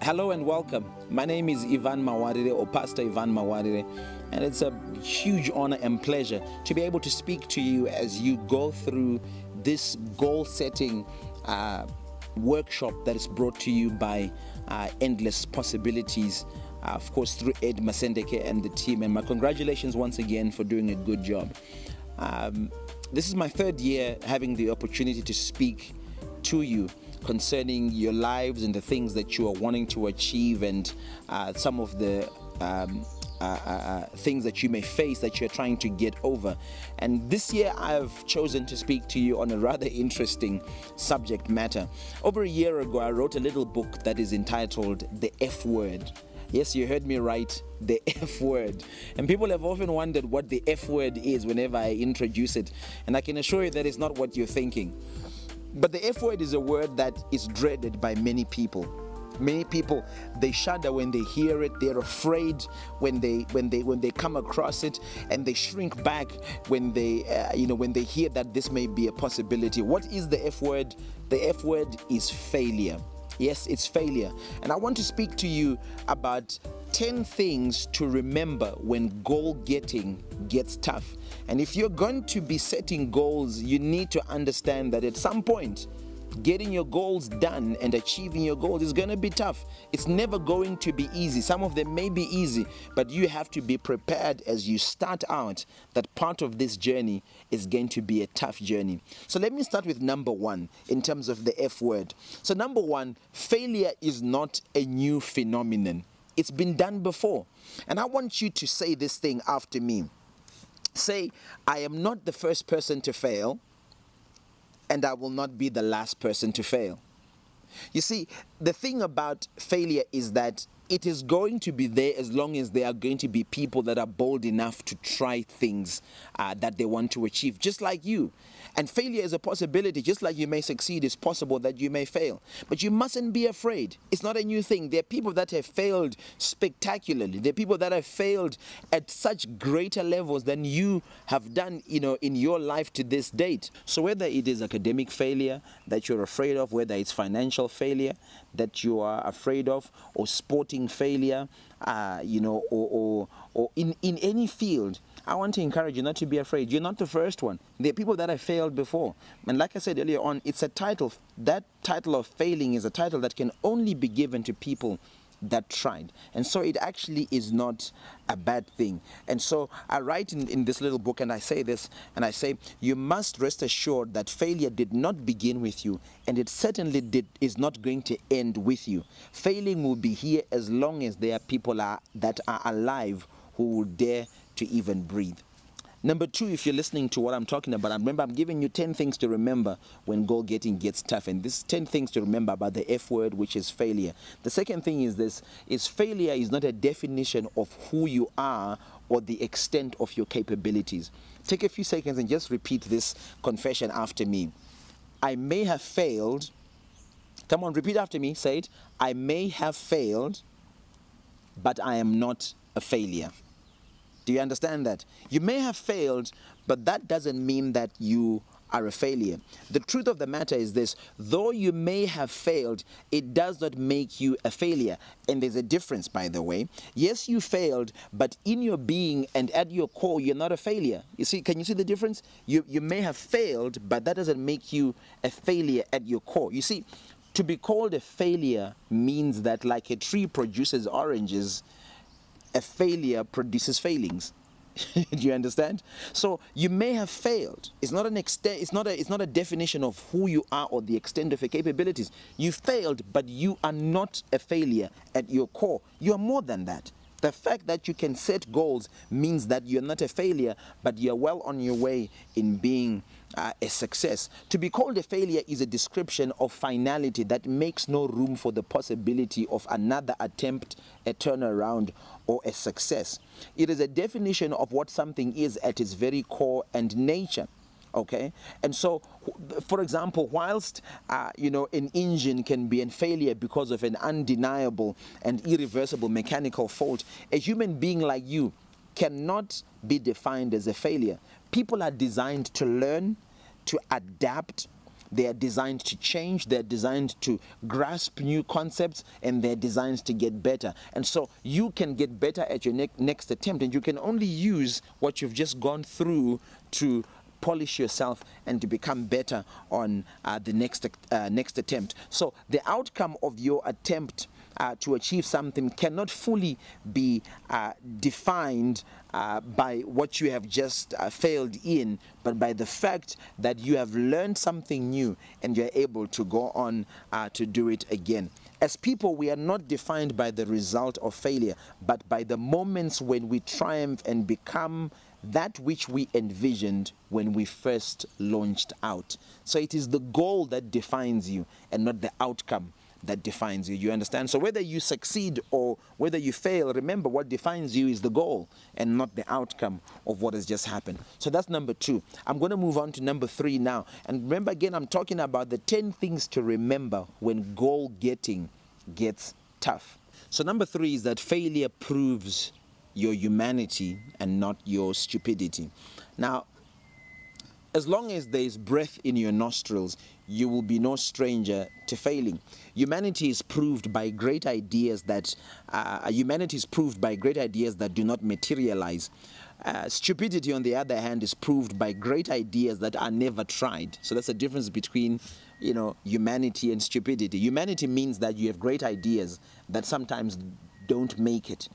Hello and welcome. My name is Ivan Mawarire, or Pastor Ivan Mawarire, and it's a huge honor and pleasure to be able to speak to you as you go through this goal-setting workshop that is brought to you by Endless Possibilities, of course, through Ed Masendeke and the team. And my congratulations once again for doing a good job. This is my third year having the opportunity to speak to you concerning your lives and the things that you are wanting to achieve, and some of the things that you may face that you're trying to get over. And this year I've chosen to speak to you on a rather interesting subject matter. Over a year ago, I wrote a little book that is entitled The F Word. Yes, you heard me right, the F word. And people have often wondered what the F word is whenever I introduce it. And I can assure you that is not what you're thinking. But the F word is a word that is dreaded by many people. Many people, they shudder when they hear it. They're afraid when they come across it, and they shrink back when they when they hear that this may be a possibility. What is the F word? The F word is failure. Yes, it's failure. And I want to speak to you about 10 things to remember when goal getting gets tough. And if you're going to be setting goals, you need to understand that at some point, getting your goals done and achieving your goals is going to be tough. It's never going to be easy. Some of them may be easy, but you have to be prepared as you start out that part of this journey is going to be a tough journey. So let me start with number one in terms of the F word. So number one, failure is not a new phenomenon. It's been done before. And I want you to say this thing after me. Say, I am not the first person to fail, and I will not be the last person to fail. You see, the thing about failure is that it is going to be there as long as there are going to be people that are bold enough to try things that they want to achieve, just like you. And failure is a possibility. Just like you may succeed, it's possible that you may fail. But you mustn't be afraid. It's not a new thing. There are people that have failed spectacularly. There are people that have failed at such greater levels than you have done, in your life to this date. So whether it is academic failure that you're afraid of, whether it's financial failure that you are afraid of, or sporting failure, or in any field, I want to encourage you not to be afraid. You're not the first one. There are people that have failed before. And like I said earlier on, it's a title. That title of failing is a title that can only be given to people that tried. And so it actually is not a bad thing. And so I write in this little book, and I say this, and I say, you must rest assured that failure did not begin with you, and it certainly is not going to end with you. Failing will be here as long as there are people that are alive who will dare to even breathe. Number two, if you're listening to what I'm talking about, remember I'm giving you 10 things to remember when goal getting gets tough. And this 10 things to remember about the F word, which is failure. The second thing is this, is failure is not a definition of who you are or the extent of your capabilities. Take a few seconds and just repeat this confession after me. I may have failed. Come on, repeat after me. Say it. I may have failed, but I am not a failure. Do you understand that? You may have failed, but that doesn't mean that you are a failure. The truth of the matter is this: though you may have failed, it does not make you a failure. And there's a difference, by the way. Yes, you failed, but in your being and at your core, you're not a failure. You see, can you see the difference? You may have failed, but that doesn't make you a failure at your core. You see, to be called a failure means that like a tree produces oranges, a failure produces failings. Do you understand? So you may have failed. It's not an extent. It's not a definition of who you are or the extent of your capabilities. You failed, but you are not a failure at your core. You are more than that. The fact that you can set goals means that you're not a failure, but you're well on your way in being a success. To be called a failure is a description of finality that makes no room for the possibility of another attempt, a turnaround, or a success. It is a definition of what something is at its very core and nature. Okay, and so, for example, whilst an engine can be a failure because of an undeniable and irreversible mechanical fault, a human being like you cannot be defined as a failure. People are designed to learn, to adapt, They are designed to change, they're designed to grasp new concepts, and they're designed to get better. And so you can get better at your next attempt, and you can only use what you've just gone through to polish yourself and to become better on the next attempt. So the outcome of your attempt to achieve something cannot fully be defined by what you have just failed in, but by the fact that you have learned something new and you're able to go on to do it again. As people, we are not defined by the result of failure, but by the moments when we triumph and become that which we envisioned when we first launched out. So it is the goal that defines you and not the outcome that defines you. You understand? So whether you succeed or whether you fail, remember what defines you is the goal and not the outcome of what has just happened. So that's number 2. I'm going to move on to number 3 now. And remember again, I'm talking about the 10 things to remember when goal getting gets tough. So number 3 is that failure proves your humanity and not your stupidity. Now, as long as there is breath in your nostrils, you will be no stranger to failing. Humanity is proved by great ideas that do not materialize. Stupidity, on the other hand, is proved by great ideas that are never tried. So that's the difference between, humanity and stupidity. Humanity means that you have great ideas that sometimes don't make it.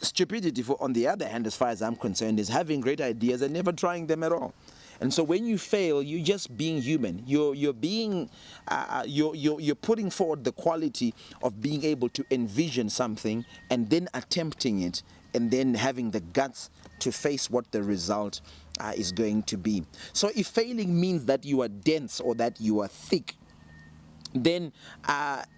Stupidity, on the other hand, as far as I'm concerned, is having great ideas and never trying them at all. And so when you fail, you're just being human. You're putting forward the quality of being able to envision something and then attempting it and then having the guts to face what the result is going to be. So if failing means that you are dense or that you are thick, then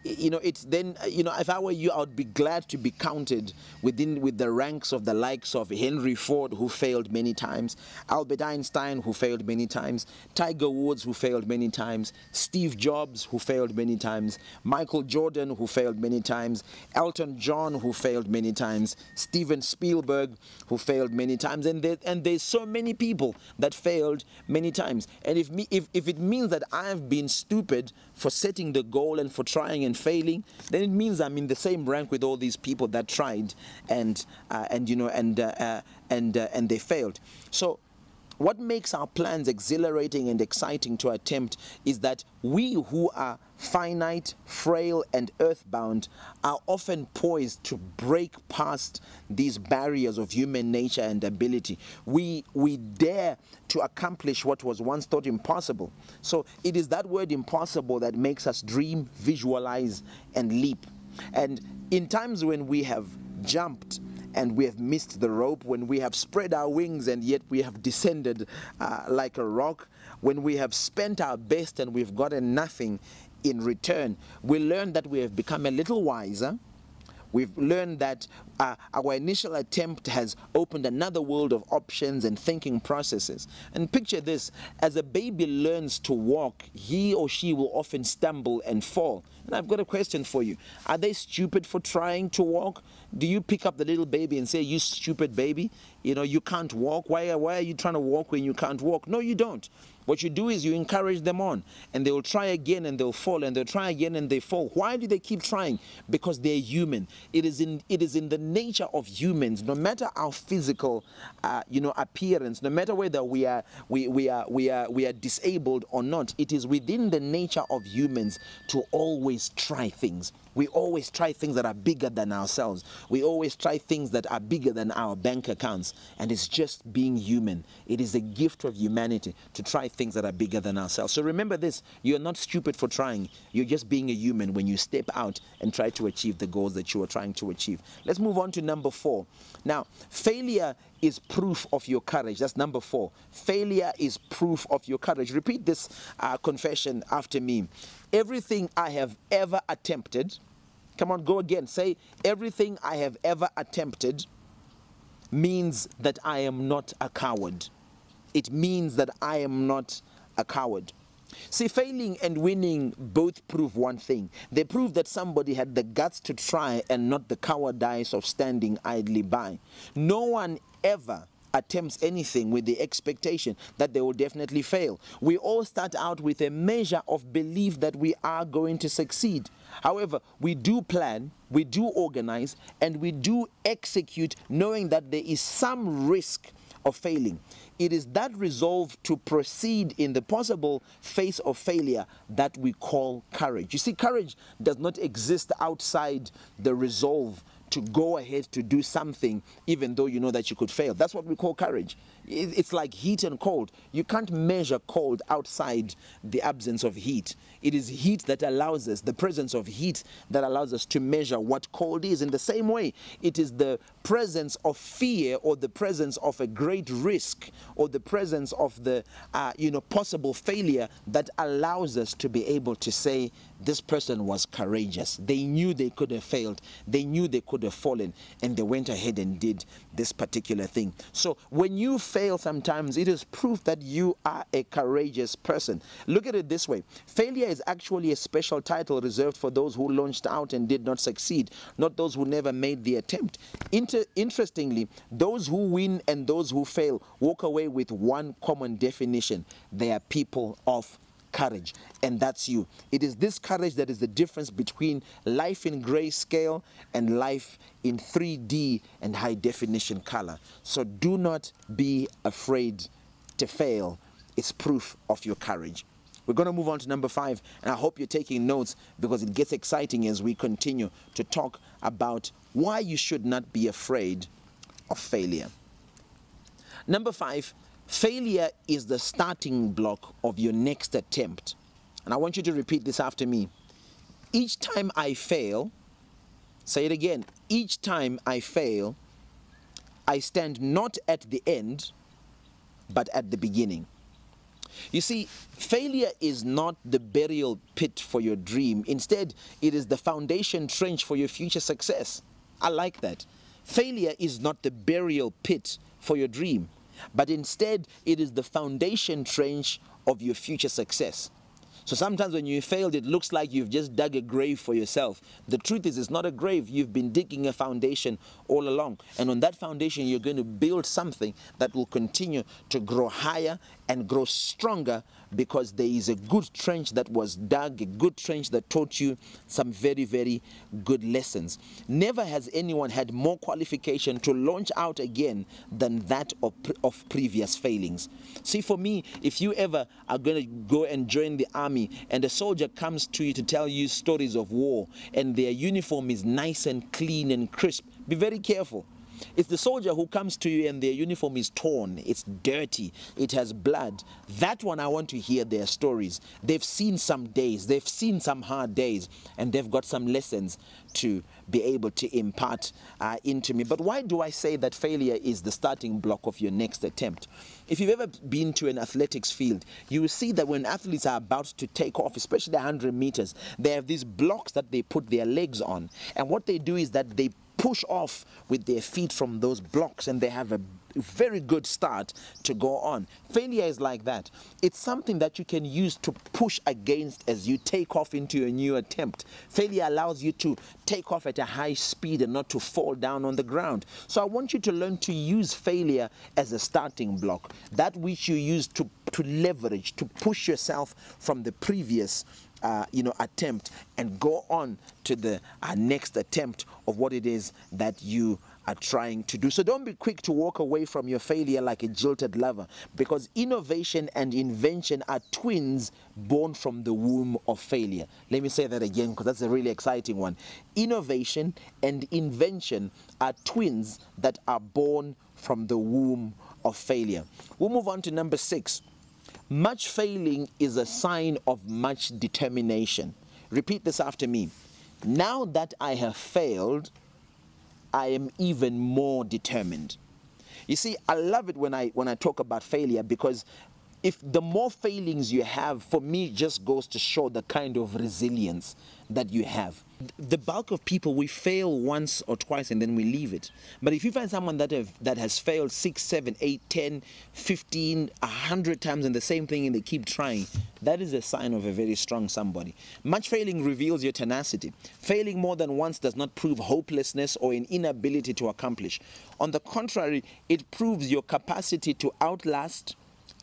if I were you, I would be glad to be counted with the ranks of the likes of Henry Ford, who failed many times, Albert Einstein, who failed many times, Tiger Woods, who failed many times, Steve Jobs, who failed many times, Michael Jordan, who failed many times, Elton John, who failed many times, Steven Spielberg, who failed many times, and there's so many people that failed many times. And if it means that I have been stupid for setting the goal and for trying and failing, then it means I'm in the same rank with all these people that tried and they failed. So what makes our plans exhilarating and exciting to attempt is that we who are finite, frail, and earthbound are often poised to break past these barriers of human nature and ability. We dare to accomplish what was once thought impossible. So it is that word impossible that makes us dream, visualize, and leap. And in times when we have jumped and we have missed the rope, when we have spread our wings and yet we have descended like a rock, when we have spent our best and we've gotten nothing in return, we learn that we have become a little wiser. We've learned that our initial attempt has opened another world of options and thinking processes. And picture this: as a baby learns to walk, he or she will often stumble and fall. And I've got a question for you. Are they stupid for trying to walk? Do you pick up the little baby and say, "You stupid baby, you can't walk. Why are you trying to walk when you can't walk?" No, you don't. What you do is you encourage them on, and they will try again and they'll fall, and they'll try again and they fall. Why do they keep trying? Because they're human. It is in the nature of humans, no matter our physical appearance, no matter whether we are disabled or not. It is within the nature of humans to always try things. We always try things that are bigger than ourselves. We always try things that are bigger than our bank accounts. And it's just being human. It is a gift of humanity to try things that are bigger than ourselves. So remember this: you're not stupid for trying. You're just being a human when you step out and try to achieve the goals that you are trying to achieve. Let's move on to number 4. Now, failure is proof of your courage. That's number 4. Failure is proof of your courage. Repeat this confession after me. Everything I have ever attempted, come on, go again. Say, everything I have ever attempted means that I am not a coward. It means that I am not a coward. See, failing and winning both prove one thing. They prove that somebody had the guts to try and not the cowardice of standing idly by. No one ever attempts anything with the expectation that they will definitely fail. We all start out with a measure of belief that we are going to succeed. However, we do plan, we do organize, and we do execute knowing that there is some risk of failing. It is that resolve to proceed in the possible face of failure that we call courage. You see, courage does not exist outside the resolve to go ahead to do something even though you know that you could fail. That's what we call courage. It's like heat and cold. You can't measure cold outside the absence of heat. It is heat that allows us, the presence of heat that allows us to measure what cold is. In the same way, it is the presence of fear or the presence of a great risk or the presence of the possible failure that allows us to be able to say, this person was courageous. They knew they could have failed. They knew they could have fallen, and they went ahead and did this particular thing. So when you fail sometimes, it is proof that you are a courageous person. Look at it this way. Failure is actually a special title reserved for those who launched out and did not succeed, not those who never made the attempt. Interestingly, those who win and those who fail walk away with one common definition. They are people of courage, and that's you. It is this courage that is the difference between life in grayscale and life in 3D and high definition color. So do not be afraid to fail. It's proof of your courage. We're going to move on to number 5, and I hope you're taking notes because it gets exciting as we continue to talk about why you should not be afraid of failure. Number 5, failure is the starting block of your next attempt. And I want you to repeat this after me. Each time I fail, say it again, each time I fail, I stand not at the end, but at the beginning. You see, failure is not the burial pit for your dream. Instead, it is the foundation trench for your future success. I like that. Failure is not the burial pit for your dream, but instead it is the foundation trench of your future success. So sometimes when you failed, it looks like you've just dug a grave for yourself. The truth is, it's not a grave. You've been digging a foundation all along. And on that foundation, you're going to build something that will continue to grow higher and grow stronger because there is a good trench that was dug, a good trench that taught you some very, very good lessons. Never has anyone had more qualification to launch out again than that of previous failings. See, for me, if you ever are going to go and join the army and a soldier comes to you to tell you stories of war and their uniform is nice and clean and crisp, be very careful. It's the soldier who comes to you and their uniform is torn, it's dirty, it has blood. That one, I want to hear their stories. They've seen some days, they've seen some hard days, and they've got some lessons to be able to impart into me. But why do I say that failure is the starting block of your next attempt? If you've ever been to an athletics field, you will see that when athletes are about to take off, especially 100 meters, they have these blocks that they put their legs on. And what they do is that they push off with their feet from those blocks, and they have a very good start to go on. Failure is like that. It's something that you can use to push against as you take off into a new attempt. Failure allows you to take off at a high speed and not to fall down on the ground. So I want you to learn to use failure as a starting block, that which you use to leverage, to push yourself from the previous attempt and go on to the next attempt of what it is that you are trying to do. So don't be quick to walk away from your failure like a jilted lover, because innovation and invention are twins born from the womb of failure. Let me say that again because that's a really exciting one. Innovation and invention are twins that are born from the womb of failure. We'll move on to number 6. Much failing is a sign of much determination. Repeat this after me. Now that I have failed, I am even more determined. You see, I love it when I talk about failure, because if the more failings you have, for me, just goes to show the kind of resilience that you have. The bulk of people, we fail once or twice and then we leave it. But if you find someone that has failed 6, 7, 8, 10, 15, 100 times in the same thing and they keep trying, that is a sign of a very strong somebody. Much failing reveals your tenacity. Failing more than once does not prove hopelessness or an inability to accomplish. On the contrary, it proves your capacity to outlast,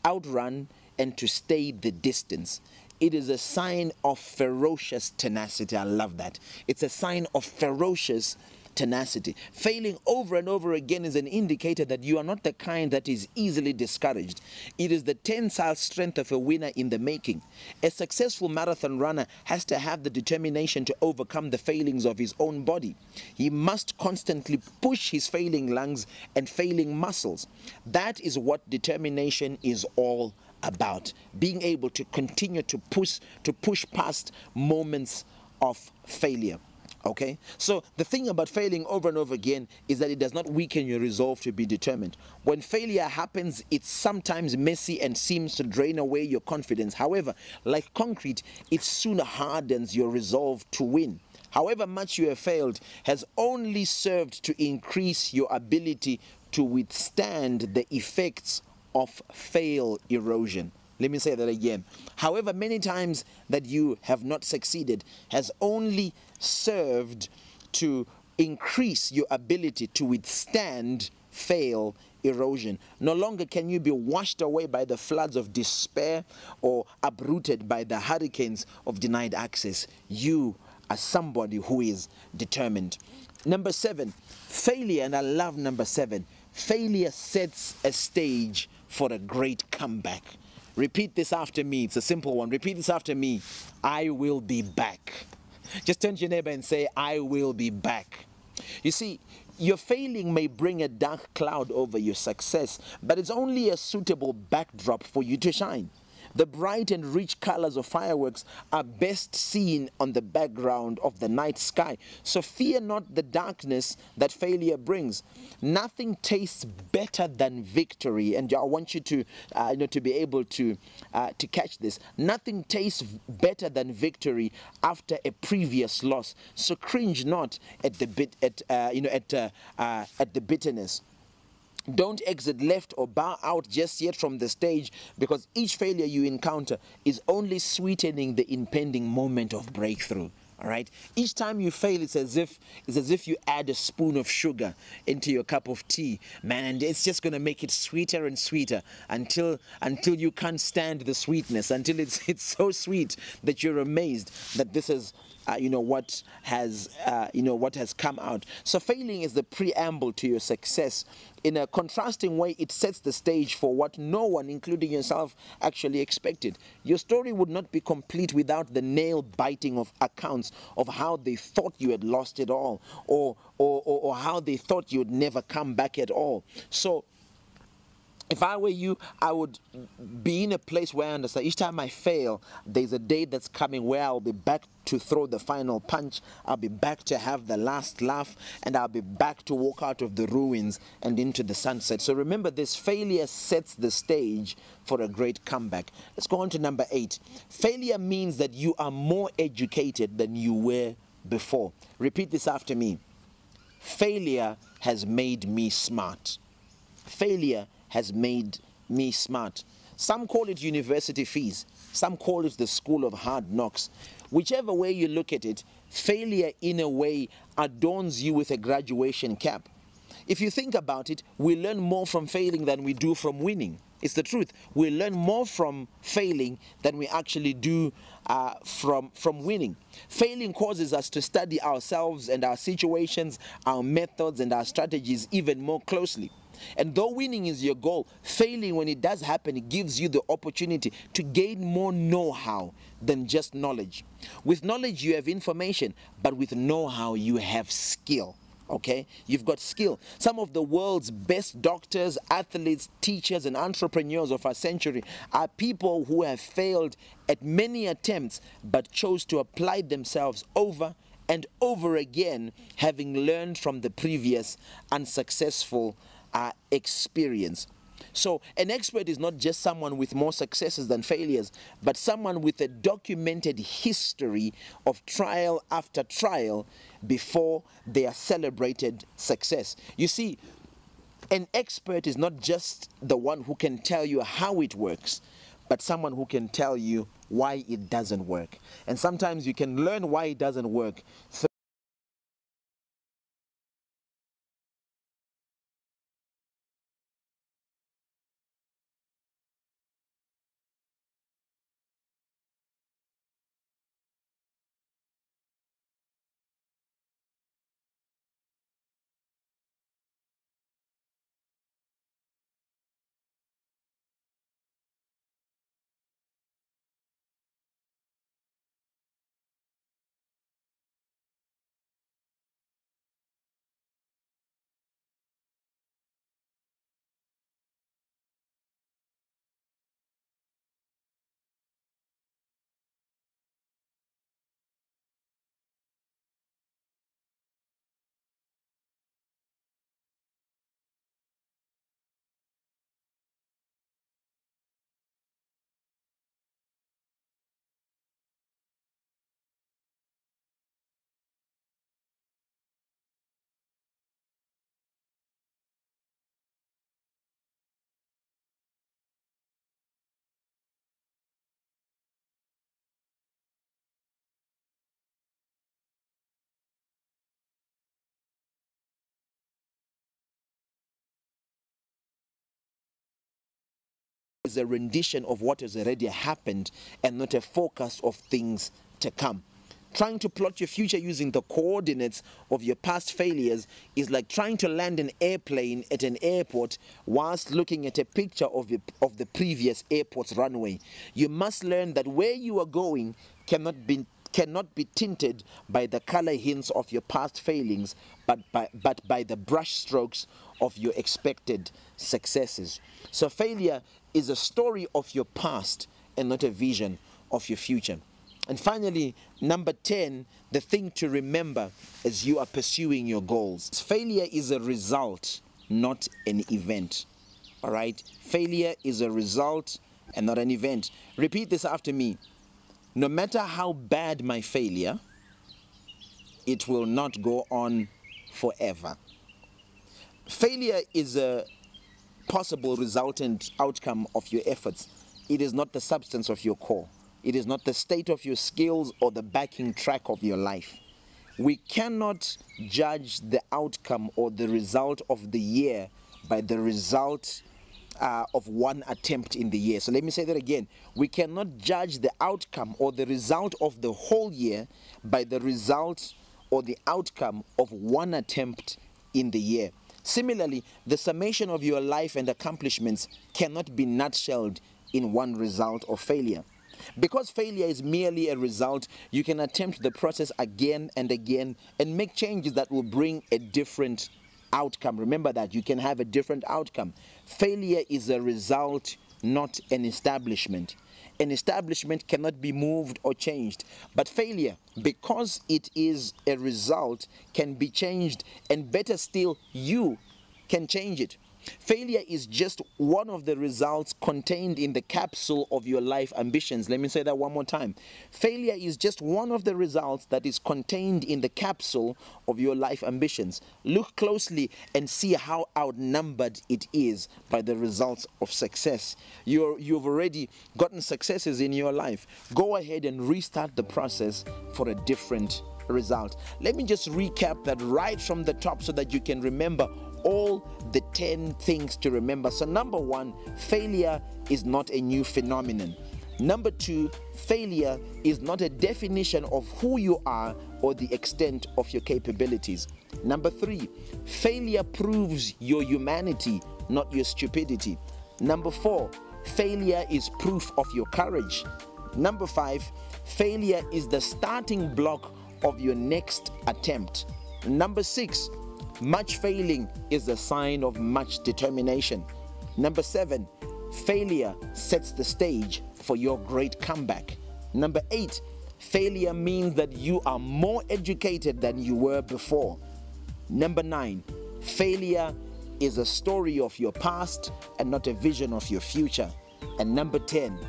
outrun, and to stay the distance. It is a sign of ferocious tenacity. I love that. It's a sign of ferocious tenacity. Failing over and over again is an indicator that you are not the kind that is easily discouraged. It is the tensile strength of a winner in the making. A successful marathon runner has to have the determination to overcome the failings of his own body. He must constantly push his failing lungs and failing muscles. That is what determination is all about. Being able to continue to push past moments of failure. Okay, so the thing about failing over and over again is that it does not weaken your resolve to be determined. When failure happens, it's sometimes messy and seems to drain away your confidence. However, like concrete, it soon hardens your resolve to win. However much you have failed has only served to increase your ability to withstand the effects of fail erosion. Let me say that again. However many times that you have not succeeded has only served to increase your ability to withstand fail erosion. No longer can you be washed away by the floods of despair or uprooted by the hurricanes of denied access. You are somebody who is determined. Number 7, failure, and I love number 7. Failure sets a stage for a great comeback. Repeat this after me. It's a simple one. Repeat this after me. I will be back. Just turn to your neighbor and say, I will be back. You see, your failing may bring a dark cloud over your success, but it's only a suitable backdrop for you to shine. The bright and rich colors of fireworks are best seen on the background of the night sky. So fear not the darkness that failure brings. Nothing tastes better than victory, and I want you to, to be able to catch this. Nothing tastes better than victory after a previous loss. So cringe not at the bitterness. Don't exit left or bow out just yet from the stage, because each failure you encounter is only sweetening the impending moment of breakthrough. All right. Each time you fail, it's as if you add a spoon of sugar into your cup of tea, man, and it's just gonna make it sweeter and sweeter until you can't stand the sweetness, until it's so sweet that you're amazed that this is what has come out. So failing is the preamble to your success. In a contrasting way, it sets the stage for what no one, including yourself, actually expected. Your story would not be complete without the nail-biting of accounts of how they thought you had lost it all, or how they thought you would never come back at all. So if I were you, I would be in a place where I understand each time I fail, there's a day that's coming where I'll be back to throw the final punch. I'll be back to have the last laugh, and I'll be back to walk out of the ruins and into the sunset. So remember, this failure sets the stage for a great comeback. Let's go on to number 8. Failure means that you are more educated than you were before. Repeat this after me. Failure has made me smart. Failure has made me smart. Some call it university fees. Some call it the school of hard knocks. Whichever way you look at it, failure in a way adorns you with a graduation cap. If you think about it, we learn more from failing than we do from winning. It's the truth. We learn more from failing than we actually do from winning. Failing causes us to study ourselves and our situations, our methods and our strategies even more closely. And though winning is your goal, failing, when it does happen, it gives you the opportunity to gain more know-how than just knowledge. With knowledge you have information, but with know-how you have skill. Okay, you've got skill. Some of the world's best doctors, athletes, teachers, and entrepreneurs of our century are people who have failed at many attempts but chose to apply themselves over and over again, having learned from the previous unsuccessful experience. So an expert is not just someone with more successes than failures, but someone with a documented history of trial after trial before their celebrated success. You see, an expert is not just the one who can tell you how it works, but someone who can tell you why it doesn't work. And sometimes you can learn why it doesn't work is a rendition of what has already happened and not a forecast of things to come. Trying to plot your future using the coordinates of your past failures is like trying to land an airplane at an airport whilst looking at a picture of the previous airport's runway. You must learn that where you are going cannot be tinted by the color hints of your past failings, but by the brush strokes of your expected successes. So failure is a story of your past and not a vision of your future. And finally, number 10, the thing to remember as you are pursuing your goals. Failure is a result, not an event. All right? Failure is a result and not an event. Repeat this after me. No matter how bad my failure, it will not go on forever. Failure is a possible resultant outcome of your efforts. It is not the substance of your core. It is not the state of your skills or the backing track of your life. We cannot judge the outcome or the result of the year by the result of one attempt in the year. So let me say that again. We cannot judge the outcome or the result of the whole year by the result or the outcome of one attempt in the year. Similarly, the summation of your life and accomplishments cannot be nutshelled in one result of failure. Because failure is merely a result, you can attempt the process again and again and make changes that will bring a different outcome. Remember that you can have a different outcome. Failure is a result, not an establishment. An establishment cannot be moved or changed, but failure, because it is a result, can be changed, and better still, you can change it. Failure is just one of the results contained in the capsule of your life ambitions. Let me say that one more time. Failure is just one of the results that is contained in the capsule of your life ambitions. Look closely and see how outnumbered it is by the results of success. You've already gotten successes in your life. Go ahead and restart the process for a different result. Let me just recap that right from the top so that you can remember all the 10 things to remember. So number 1, failure is not a new phenomenon. Number 2, failure is not a definition of who you are or the extent of your capabilities. Number 3, failure proves your humanity, not your stupidity. Number 4, failure is proof of your courage. Number 5, failure is the starting block of your next attempt. Number 6, much failing is a sign of much determination. Number 7, failure sets the stage for your great comeback. Number 8, failure means that you are more educated than you were before. Number 9, failure is a story of your past and not a vision of your future. And number 10,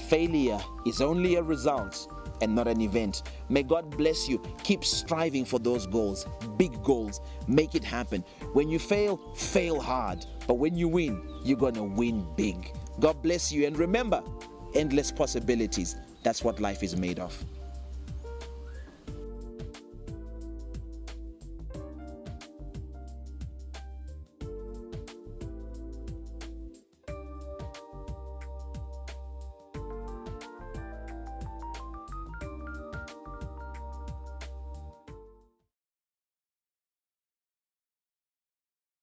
failure is only a result and not an event. May God bless you. Keep striving for those goals, big goals. Make it happen. When you fail, fail hard. But when you win, you're going to win big. God bless you. And remember, endless possibilities. That's what life is made of.